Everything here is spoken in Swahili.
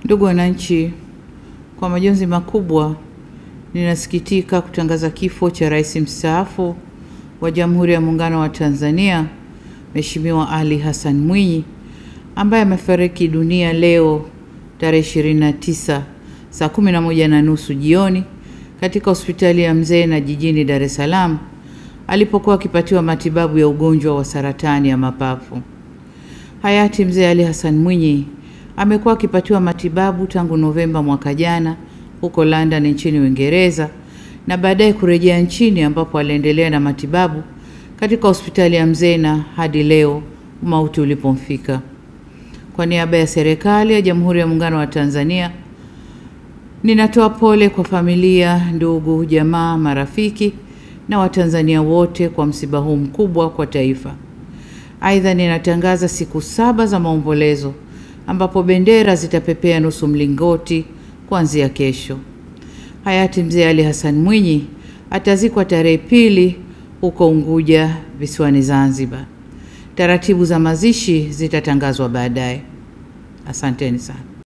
Ndugu wananchi, kwa majonzi makubwa ninasikitika kutangaza kifo cha Rais mstaafu wa Jamhuri ya Muungano wa Tanzania, Mheshimiwa Ali Hassan Mwinyi, ambaye amefariki dunia leo tarehe 29 saa 11:30 jioni katika hospitali ya Mzena jijini Dar es Salaam alipokuwa akipatiwa matibabu ya ugonjwa wa saratani ya mapafu. Hayati Mzee Ali Hassan Mwinyi amekuwa akipatiwa matibabu tangu Novemba mwaka jana huko London nchini Uingereza, na baadaye kurejea nchini ambapo aliendelea na matibabu katika hospitali ya Mzena hadi leo mauti ulipomfika. Kwa niaba ya serikali ya Jamhuri ya Muungano wa Tanzania, ninatoa pole kwa familia, ndugu, jamaa, marafiki na Watanzania wote kwa msiba huu mkubwa kwa taifa. Aidha, ninatangaza siku 7 za maombolezo ambapo bendera zitapepea nusu mlingoti kuanzia kesho. Hayati Mzee Ali Hassan Mwinyi atazikwa tarehe 2 huko Unguja visiwani Zanzibar. Taratibu za mazishi zitatangazwa baadaye. Asanteni sana.